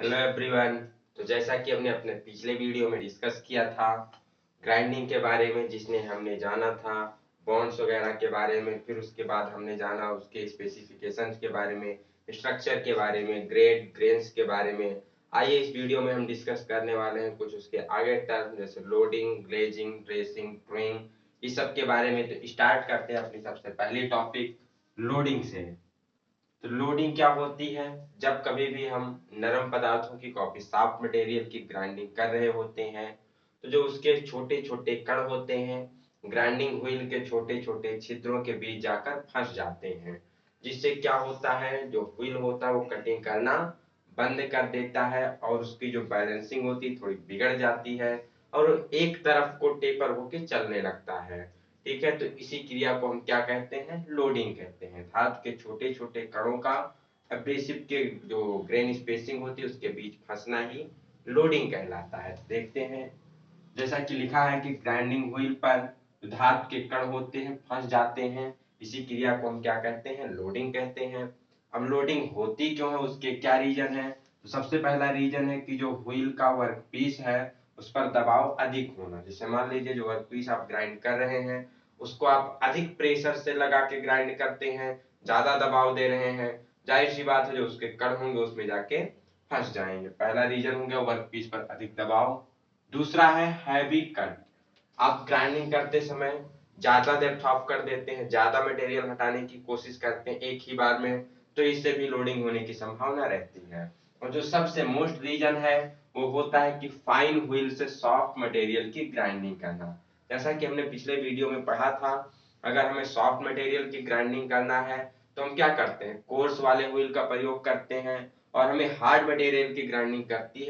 Hello everyone. तो जैसा कि हमने अपने पिछले वीडियो में डिस्कस किया था ग्राइंडिंग के बारे में, जिसने हमने जाना था बॉन्ड्स वगैरह के बारे में, फिर उसके बाद हमने जाना उसके स्पेसिफिकेशंस के बारे में, स्ट्रक्चर के बारे में, ग्रेन्स के बारे में। आइए इस वीडियो में हम डिस्कस करने वाले हैं कुछ उसके आगे टर्म जैसे लोडिंग, ग्लेजिंग, ड्रेसिंग, ट्रेइंग, इस सब के बारे में। तो स्टार्ट करते हैं अपनी सबसे पहली टॉपिक लोडिंग से। तो लोडिंग क्या होती है? जब कभी भी हम नरम पदार्थों की कॉपी सॉफ्ट मटेरियल की ग्राइंडिंग कर रहे होते हैं, तो जो उसके छोटे छोटे कण होते हैं ग्राइंडिंग व्हील के छोटे छोटे छिद्रों के बीच जाकर फंस जाते हैं, जिससे क्या होता है जो व्हील होता है वो कटिंग करना बंद कर देता है और उसकी जो बैलेंसिंग होती है थोड़ी बिगड़ जाती है और एक तरफ को टेपर होके चलने लगता है। ठीक है, तो इसी क्रिया को हम क्या कहते हैं? लोडिंग कहते हैं। धातु के छोटे छोटे कणों का एब्रेसिव के जो ग्रेन स्पेसिंग होती है उसके बीच फंसना ही लोडिंग कहलाता है। देखते हैं जैसा कि लिखा है कि ग्राइंडिंग व्हील पर धातु के कण होते हैं फंस जाते हैं, इसी क्रिया को हम क्या कहते हैं? लोडिंग कहते हैं। अब लोडिंग होती क्यों है, उसके क्या रीजन है? तो सबसे पहला रीजन है कि जो व्हील का वर्क पीस है उस पर दबाव अधिक होना। जैसे मान लीजिए जो वर्क पीस आप ग्राइंड कर रहे हैं उसको आप अधिक प्रेशर से लगा के ग्राइंड करते हैं, ज्यादा दबाव दे रहे हैं, जाहिर सी बात है जो उसके कण होंगे उसमें जाके फंस जाएंगे। पहला रीजन हो गया वर्क पीस पर अधिक दबाव। दूसरा है हैवी कट। आप ग्राइंडिंग करते समय ज्यादा डेप्थ ऑफ कर देते हैं, ज्यादा मटेरियल हटाने की कोशिश करते हैं एक ही बार में, तो इससे भी लोडिंग होने की संभावना रहती है। और जो सबसे मोस्ट रीजन है वो होता है कि फाइन व्हील से सॉफ्ट मटेरियल की ग्राइंडिंग करना। जैसा कि हमने पिछले वीडियो में पढ़ा था, अगर हमें सॉफ्ट मटेरियल की ग्राइंडिंग करना है तो हम क्या करते हैं? कोर्स वाले व्हील का प्रयोग करते हैं। और हमें हार्ड मटेरियल की ग्राइंडिंग करनी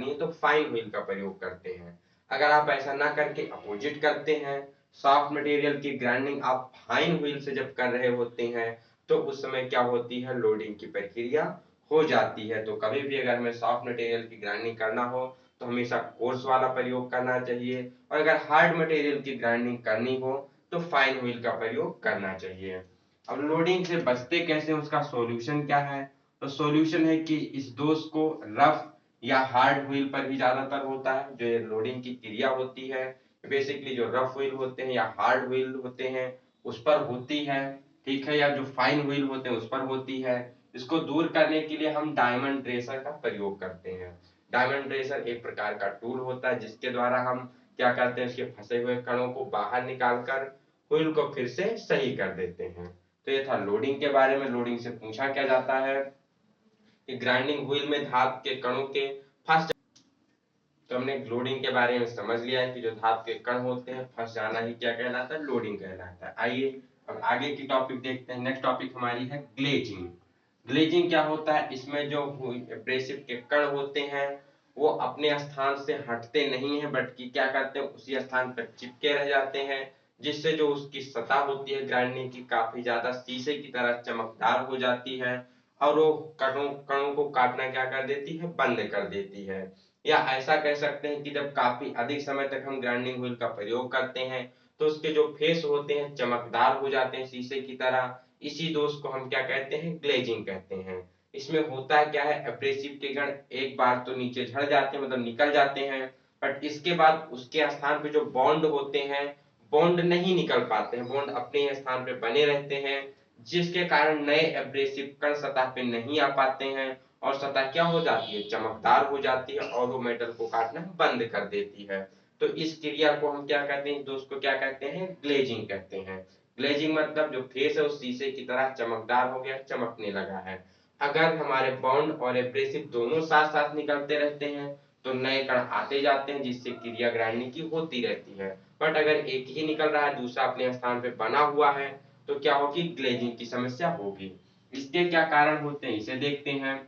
है तो फाइन व्हील का प्रयोग करते हैं। अगर आप ऐसा ना करके अपोजिट करते हैं, सॉफ्ट मटेरियल की ग्राइंडिंग आप फाइन व्हील से जब कर रहे होते हैं, तो उस समय क्या होती है? लोडिंग की प्रक्रिया हो जाती है। तो कभी भी अगर हमें सॉफ्ट मटेरियल की ग्राइंडिंग करना हो तो हमेशा कोर्स वाला प्रयोग करना चाहिए, और अगर हार्ड मटेरियल की ग्राइंडिंग करनी हो तो फाइन व्हील का प्रयोग करना चाहिए। अब लोडिंग से बचते कैसे, उसका सॉल्यूशन क्या है? तो सॉल्यूशन है कि इस दोष को रफ या हार्ड व्हील पर ही ज्यादातर होता है। जो ये लोडिंग की क्रिया होती है बेसिकली जो रफ व्हील होते हैं या हार्ड व्हील होते हैं उस पर होती है। ठीक है, या जो फाइन व्हील होते हैं उस पर होती है। इसको दूर करने के लिए हम डायमंड ड्रेसर का प्रयोग करते हैं। डायमंड ड्रेसर एक प्रकार का टूल होता है जिसके द्वारा हम क्या करते हैं? उसके फंसे हुए कणों को बाहर निकालकर व्हील को फिर से सही कर देते हैं। तो ये था लोडिंग के बारे में। लोडिंग से पूछा क्या जाता है कि ग्राइंडिंग व्हील में धातु के कणों के फंस। तो हमने लोडिंग के बारे में समझ लिया है कि जो धातु के कण होते हैं फंस जाना ही क्या कहलाता है? लोडिंग कहलाता है। आइए अब आगे की टॉपिक देखते हैं। नेक्स्ट टॉपिक हमारी है ग्लेजिंग। ग्लेजिंग क्या होता है? इसमें जो एब्रेसिव के कण होते हैं वो अपने स्थान से हटते नहीं है, बट क्या करते हैं? उसी स्थान पर चिपके रह जाते हैं, जिससे जो उसकी सतह होती है ग्राइंडिंग की काफी ज्यादा शीशे की तरह चमकदार हो जाती है और वो कणों कणों को काटना क्या कर देती है? बंद कर देती है। या ऐसा कह सकते हैं कि जब काफी अधिक समय तक हम ग्राइंडिंग व्हील का प्रयोग करते हैं तो उसके जो फेस होते हैं चमकदार हो जाते हैं शीशे की तरह। इसी दोष को हम क्या कहते हैं? ग्लेजिंग कहते हैं। इसमें होता क्या है? एब्रेसिव के कण एक बार तो नीचे झड़ जाते हैं, मतलब निकल जाते हैं, बट इसके बाद उसके स्थान पे जो बॉन्ड होते हैं बॉन्ड नहीं निकल पाते हैं, बॉन्ड अपने ही स्थान पे बने रहते हैं, जिसके कारण नए एब्रेसिव कण सतह पे नहीं आ पाते हैं और सतह क्या हो जाती है? चमकदार हो जाती है और वो मेटल को काटना बंद कर देती है। तो इस क्रिया को हम क्या कहते हैं? दोस्त को क्या कहते हैं? ग्लेजिंग कहते हैं। ग्लेजिंग मतलब जो फेस है उस शीशे की तरह चमकदार हो गया, चमकने लगा है। अगर हमारे बॉन्ड और एब्रेसिव दोनों साथ साथ निकलते रहते हैं तो नए कण आते जाते हैं, जिससे क्रिया ग्राइंडिंग की होती रहती है। बट अगर एक ही निकल रहा है, दूसरा अपने स्थान पे बना हुआ है, तो क्या होगी? ग्लेजिंग की समस्या होगी। इसके क्या कारण होते हैं इसे देखते हैं।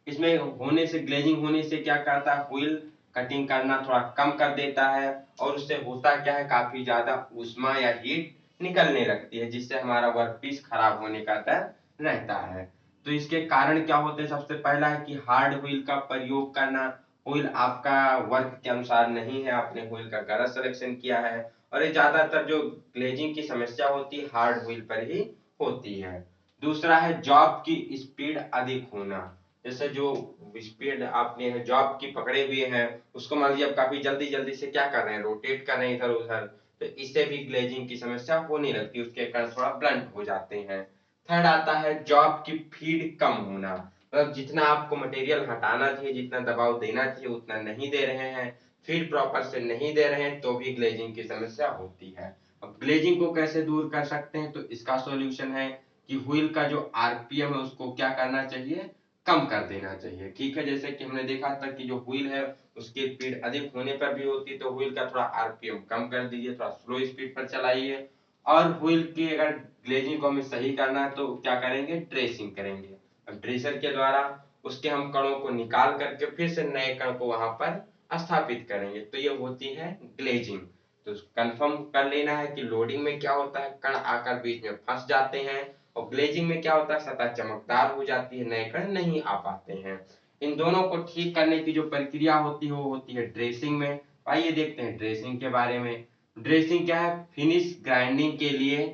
इसमें होने से, ग्लेजिंग होने से क्या करता है? व्हील कटिंग करना थोड़ा कम कर देता है और उससे होता क्या है? काफी ज्यादा ऊष्मा या हीट निकलने लगती है, जिससे हमारा वर्क पीस खराब होने का डर रहता है। तो इसके कारण क्या होते हैं? सबसे पहला है कि हार्ड व्हील का प्रयोग करना। व्हील आपका वर्क के अनुसार नहीं है, आपने व्हील का गलत सिलेक्शन किया है, और ये ज्यादातर जो ग्लेजिंग की समस्या होती है हार्ड व्हील पर ही होती है। दूसरा है जॉब की स्पीड अधिक होना। जैसे जो स्पीड आपने जॉब की पकड़े हुए हैं उसको मान लीजिए आप काफी जल्दी जल्दी से क्या कर रहे हैं, रोटेट कर रहे हैं इधर उधर, तो इससे भी ग्लेजिंग की समस्या होने लगती है, उसके कारण थोड़ा ब्लंट हो जाते हैं। थर्ड आता है जॉब की फीड कम होना, मतलब जितना आपको मटेरियल हटाना चाहिए, जितना दबाव देना चाहिए उतना नहीं दे रहे हैं, फीड प्रॉपर से नहीं दे रहे हैं, तो भी ग्लेजिंग की समस्या होती है। अब ग्लेजिंग को कैसे दूर कर सकते हैं, तो इसका सॉल्यूशन है कि व्हील का जो आरपीएम है उसको क्या करना चाहिए, कम कर देना चाहिए। ठीक है, जैसे कि हमने देखा था कि जो व्हील है उसकी स्पीड अधिक होने पर भी होती है, तो व्हील का थोड़ा आरपीएम कम कर दीजिए, थोड़ा स्लो स्पीड पर चलाइए। और व्हील की अगर ग्लेजिंग को हमें सही करना है तो क्या करेंगे, ड्रेसिंग करेंगे। अब ड्रेसर के द्वारा उसके हम कणों को निकाल करके फिर से नए कण को वहां पर स्थापित करेंगे, तो ये होती है ग्लेजिंग। तो कंफर्म कर लेना है कि लोडिंग में क्या होता है, कण आकर बीच में फंस जाते हैं, और ग्लेजिंग में क्या होता है, सतह चमकदार हो जाती है, नए कण नहीं आ पाते हैं। इन दोनों को ठीक करने की जो प्रक्रिया होती है वो होती है ड्रेसिंग में। आइए देखते हैं ड्रेसिंग के बारे में। ड्रेसिंग क्या है, फिनिश ग्राइंडिंग के लिए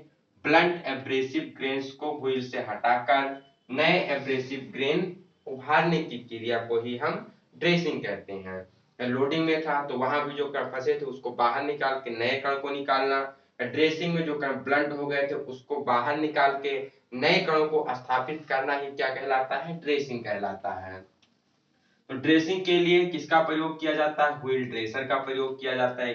ब्लंट एब्रेसिव ग्रेन्स को व्हील से हटाकर नए एब्रेसिव ग्रेन उभारने की क्रिया को ही हम ड्रेसिंग कहते हैं। लोडिंग में था तो वहां भी जो कण फंसे थे उसको बाहर निकाल के नए कण को निकालना, ड्रेसिंग में जो कण ब्लंट हो गए थे उसको बाहर निकाल के नए कणों को स्थापित करना ही क्या कहलाता है, ड्रेसिंग कहलाता है। तो ड्रेसिंग के लिए किसका प्रयोग किया जाता है, व्हील ड्रेसर का प्रयोग किया जाता है।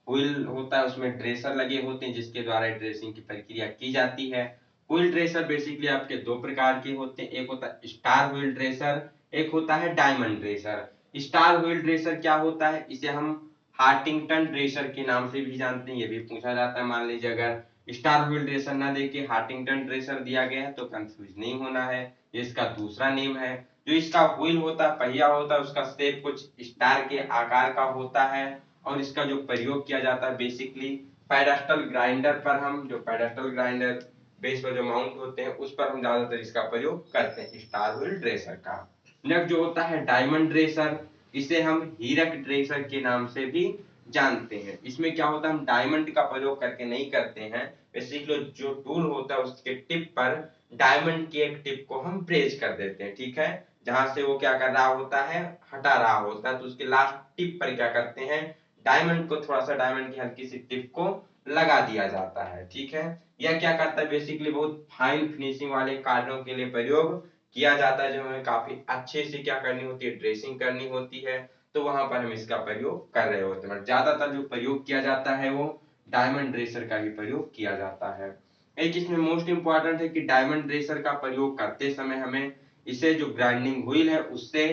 व्हील होता है उसमें ड्रेसर लगे होते हैं जिसके द्वारा ड्रेसिंग की प्रक्रिया की जाती है। व्हील ड्रेसर बेसिकली आपके दो प्रकार के होते हैं, एक होता है स्टार व्हील ड्रेसर, एक होता है diamond dresser. Star wheel dresser क्या होता है, इसे हम हार्टिंगटन ड्रेसर के नाम से भी जानते हैं, ये भी पूछा जाता है। मान लीजिए अगर स्टार व्हील ड्रेसर ना देके हार्टिंगटन ड्रेसर दिया गया है तो कंफ्यूज नहीं होना है, ये इसका दूसरा नेम है। जो इसका व्हील होता है, पहिया होता है, उसका शेप कुछ स्टार के आकार का होता है, और इसका जो प्रयोग किया जाता है बेसिकली पेडस्टल ग्राइंडर पर, हम जो पेडस्टल ग्राइंडर बेस पर जो माउंट होते हैं उस पर हम ज्यादातर इसका प्रयोग करते हैं, स्टार व्हील ड्रेसर का। नेक्स्ट जो होता है डायमंड ड्रेसर, इसे हम हीरक ड्रेसर के नाम से भी जानते हैं। इसमें क्या होता है, हम डायमंड का प्रयोग करके नहीं करते हैं, बेसिकली जो टूल होता है उसके टिप पर डायमंड की एक टिप को हम ब्रेज कर देते हैं। ठीक है, जहां से वो क्या कर रहा होता है, हटा रहा होता है, तो उसके लास्ट टिप पर क्या करते हैं, डायमंड को थोड़ा सा, डायमंड की हल्की सी टिप को लगा दिया जाता है। ठीक है, यह क्या करता है, बेसिकली बहुत फाइन फिनिशिंग वाले कार्यों के लिए प्रयोग किया जाता है, जो हमें काफी अच्छे से क्या करनी होती है, ड्रेसिंग करनी होती है, तो वहां पर हम इसका प्रयोग कर रहे होते हैं। ज्यादातर जो प्रयोग किया जाता है वो डायमंड ड्रेसर का ही प्रयोग किया जाता है। एक इसमें मोस्ट इंपॉर्टेंट है कि डायमंड ड्रेसर का प्रयोग करते समय हमें इसे जो ग्राइंडिंग व्हील है उससे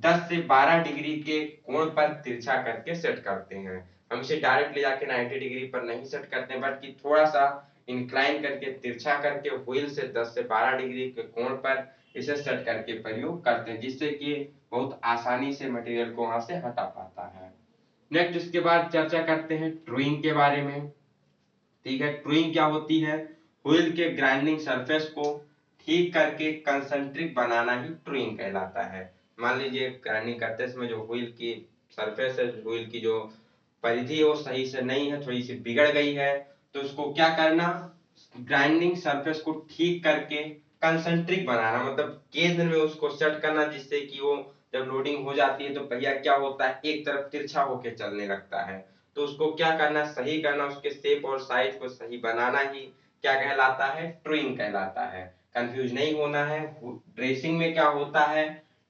10 से 12 डिग्री के कोण पर तिरछा करके सेट करते हैं। हम इसे डायरेक्ट ले जाके 90 डिग्री पर नहीं सेट करते हैं, बल्कि थोड़ा सा इंक्लाइन करके, तिरछा करके व्हील से 10 से 12 डिग्री के कोण पर इसे सेट करके प्रयोग करते हैं, जिससे कि बहुत आसानी से मटेरियल को वहां से हटा पाता है। नेक्स्ट इसके बाद चर्चा करते हैं ट्रूइंग के बारे में। ठीक है, ट्रूइंग क्या होती है, व्हील के ग्राइंडिंग सरफेस को ठीक करके कंसंट्रिक बनाना ही ट्रूइंग कहलाता है। मान लीजिए ग्राइंडिंग करते समय जो व्हील की सरफेस है, व्हील की जो परिधि है वो सही से नहीं है, थोड़ी सी बिगड़ गई है, तो उसको क्या करना, ग्राइंडिंग सरफेस को ठीक करके कंसंट्रिक बनाना, मतलब केंद्र में उसको सेट करना, जिससे कि वो जब लोडिंग हो जाती है तो पहिया क्या होता है, एक तरफ तिरछा होकर चलने लगता है। तो उसको क्या करना, सही करना, उसके शेप और साइज को सही बनाना ही क्या कहलाता है, ट्रूइंग कहलाता है। कंफ्यूज नहीं होना है। ड्रेसिंग में क्या होता है,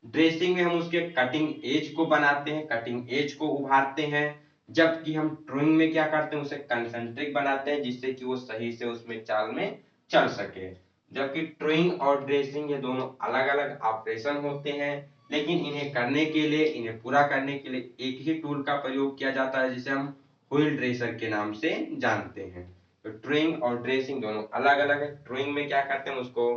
ड्रेसिंग में हम उसके कटिंग एज को बनाते हैं, कटिंग एज को उभारते हैं, जबकि हम ट्रूइंग में क्या करते हैं, उसे कंसंट्रिक बनाते हैं, जिससे कि वो सही से उसमें चाल में चल सके। जबकि ट्रूइंग और ड्रेसिंग ये दोनों अलग अलग ऑपरेशन होते हैं, लेकिन इन्हें करने के लिए, इन्हें पूरा करने के लिए एक ही टूल का प्रयोग किया जाता है, जिसे हम व्हील ड्रेसर के नाम से जानते हैं। तो ट्रूइंग और ड्रेसिंग दोनों अलग अलग है। ट्रूइंग में क्या करते हैं, उसको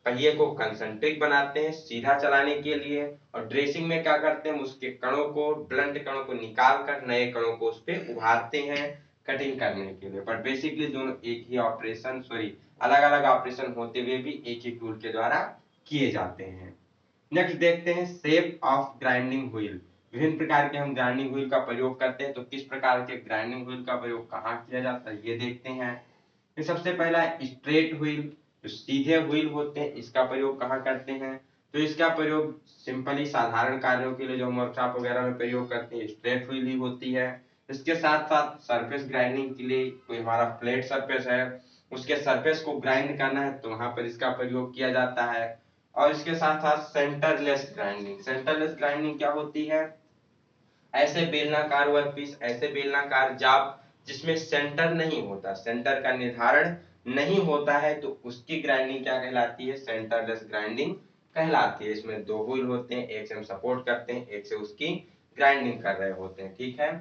पहिए को कंसंट्रिक बनाते हैं सीधा चलाने के लिए, और ड्रेसिंग में क्या करते हैं, उसके कणों को, ब्लंट कणों को निकाल कर नए कणों को उस पर उभारते हैं कटिंग करने के लिए। बट बेसिकली दोनों एक ही ऑपरेशन, सॉरी, अलग अलग ऑपरेशन होते हुए भी एक ही टूल के द्वारा किए जाते हैं। नेक्स्ट देखते हैं शेप ऑफ ग्राइंडिंग व्हील। विभिन्न प्रकार के हम ग्राइंडिंग व्हील का प्रयोग करते हैं, तो किस प्रकार के ग्राइंडिंग व्हील का प्रयोग कहाँ किया जाता है ये देखते हैं। तो सबसे पहला है स्ट्रेट व्हील, जो सीधे व्हील होते हैं, इसका प्रयोग कहाँ करते हैं, तो इसका प्रयोग सिंपली साधारण कार्यों के लिए जो हम वर्कशॉप वगैरह में प्रयोग करते हैं स्ट्रेट व्हील ही होती है। इसके साथ साथ सरफेस ग्राइंडिंग के लिए कोई हमारा फ्लैट सरफेस है उसके सरफेस को ग्राइंड करना है तो वहां पर इसका प्रयोग किया जाता है। और इसके साथ साथ सेंटरलेस ग्राइंडिंग, सेंटरलेस ग्राइंडिंग क्या होती है, ऐसे बेलनाकार वर्कपीस, ऐसे बेलनाकार जाप जिसमें सेंटर नहीं होता, सेंटर का निर्धारण नहीं होता है तो उसकी ग्राइंडिंग क्या कहलाती है, सेंटरलेस ग्राइंडिंग कहलाती है। इसमें दो व्हील होते हैं, एक से हम सपोर्ट करते हैं, एक से उसकी ग्राइंडिंग कर रहे होते हैं, ठीक है।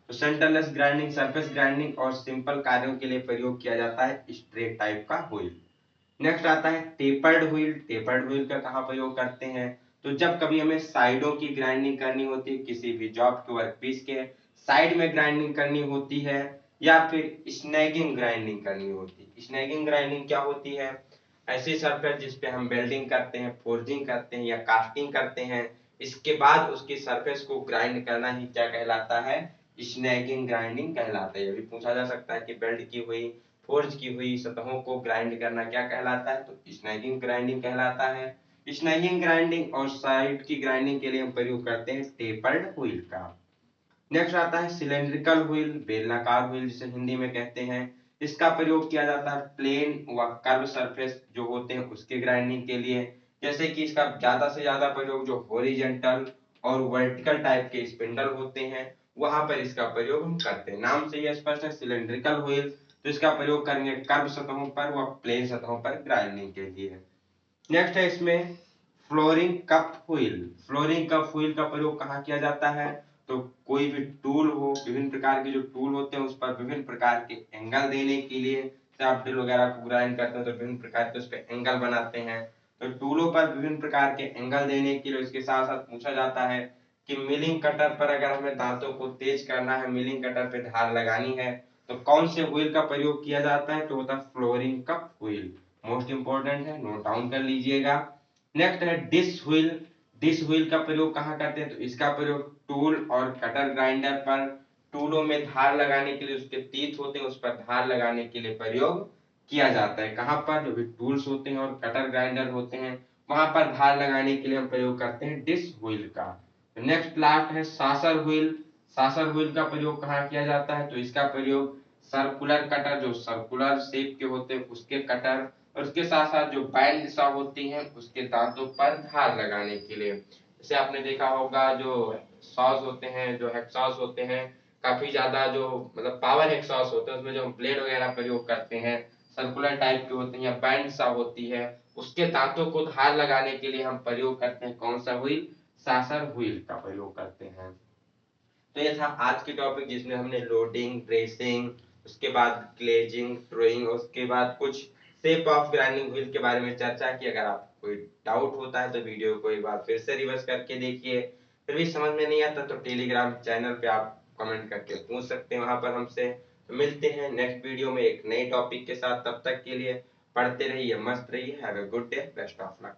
तो सेंटरलेस ग्राइंडिंग, सरफेस ग्राइंडिंग और सिंपल कार्यों के लिए प्रयोग किया जाता है स्ट्रेट टाइप का व्हील। नेक्स्ट आता है टेपर्ड व्हील। टेपर्ड व्हील का कहाँ प्रयोग करते हैं, तो जब कभी हमें साइडों की ग्राइंडिंग करनी होती है, किसी भी जॉब के वर्कपीस के साइड में ग्राइंडिंग करनी होती है या फिर स्नैगिंग ग्राइंडिंग करनी होती है। स्नैगिंग ग्राइंडिंग क्या होती है, ऐसी सरफेस जिसपे हम वेल्डिंग करते हैं, फोर्जिंग करते हैं या कास्टिंग करते हैं, इसके बाद उसकी सरफेस को ग्राइंड करना ही क्या कहलाता है, स्नैगिंग ग्राइंडिंग कहलाता है। ये भी पूछा जा सकता है कि वेल्ड की हुई, फोर्ज की हुई सतहों को ग्राइंड करना क्या कहलाता है, तो स्नैगिंग ग्राइंडिंग कहलाता है। स्नैगिंग ग्राइंडिंग और साइड की ग्राइंडिंग के लिए हम प्रयोग करते हैं टेपर्ड व्हील का। नेक्स्ट आता है सिलेंड्रिकल व्हील, बेलनाकार व्हील जिसे हिंदी में कहते हैं। इसका प्रयोग किया जाता है प्लेन व कर्व सरफेस जो होते हैं उसके ग्राइंडिंग के लिए। जैसे कि इसका ज्यादा से ज्यादा प्रयोग जो हॉरिजॉन्टल और वर्टिकल टाइप के स्पिंडल होते हैं वहां पर इसका प्रयोग हम करते हैं। नाम से यह स्पष्ट है सिलेंड्रिकल व्हील, तो इसका प्रयोग करेंगे कर्व सतहों पर व प्लेन सतहों पर ग्राइंडिंग के लिए। नेक्स्ट है इसमें flooring cup wheel. Flooring cup wheel का प्रयोग कहाँ किया जाता है, तो कोई भी टूल हो, विभिन्न प्रकार के जो टूल होते हैं उस पर विभिन्न प्रकार के एंगल देने के लिए, जैसे आप ड्रिल वगैरह को ग्राइंड करते हैं तो विभिन्न प्रकार के उस पर एंगल बनाते हैं, तो टूलों पर विभिन्न प्रकार के एंगल देने के लिए। इसके साथ साथ पूछा जाता है कि मिलिंग कटर पर अगर हमें दांतों को तेज करना है, मिलिंग कटर पे धार लगानी है तो कौन से व्हील का प्रयोग किया जाता है, तो होता है flooring cup wheel. Most important है, नोट डाउन कर लीजिएगा। नेक्स्ट है डिश व्हील। डिश व्हील का प्रयोग कहाँ करते हैं, तो इसका प्रयोग टूल और कटर ग्राइंडर पर, टूलों में धार लगाने के लिए, उसके तीत होते हैं उस पर धार लगाने के लिए प्रयोग किया जाता है। कहाँ पर, जो भी टूल्स होते हैं और कटर ग्राइंडर होते हैं वहां पर धार लगाने के लिए हम प्रयोग करते हैं डिश व्हील का। नेक्स्ट लास्ट है सासर व्हील। सासर व्हील का प्रयोग कहाँ किया जाता है, तो इसका प्रयोग सर्कुलर कटर, जो सर्कुलर शेप के होते हैं उसके कटर और उसके साथ साथ जो बैंड दिशा होती है उसके दांतों पर धार लगाने के लिए। जैसे आपने देखा होगा जो सॉस होते हैं, जो हैक्सॉस होते हैं, काफी ज्यादा जो मतलब पावर हैक्सॉस होते हैं उसमें जो हम ब्लेड वगैरह प्रयोग करते हैं सर्कुलर टाइप के होते हैं या बैंड सा होती है, उसके दांतों को धार लगाने के लिए हम प्रयोग करते हैं कौन सा व्हील, सासर व्हील का प्रयोग करते हैं। तो ये था आज की टॉपिक जिसमें हमने लोडिंग, ड्रेसिंग, उसके बाद ग्लेजिंग, ड्राइंग, उसके बाद कुछ शेप ऑफ ग्राइंडिंग व्हील के बारे में चर्चा की। अगर आपको कोई डाउट होता है तो वीडियो को एक बार फिर से रिवर्स करके देखिए। फिर भी समझ में नहीं आता तो टेलीग्राम चैनल पे आप कमेंट करके पूछ सकते हैं वहां पर हमसे। तो मिलते हैं नेक्स्ट वीडियो में एक नए टॉपिक के साथ, तब तक के लिए पढ़ते रहिए, मस्त रहिए, have a good day, best of luck.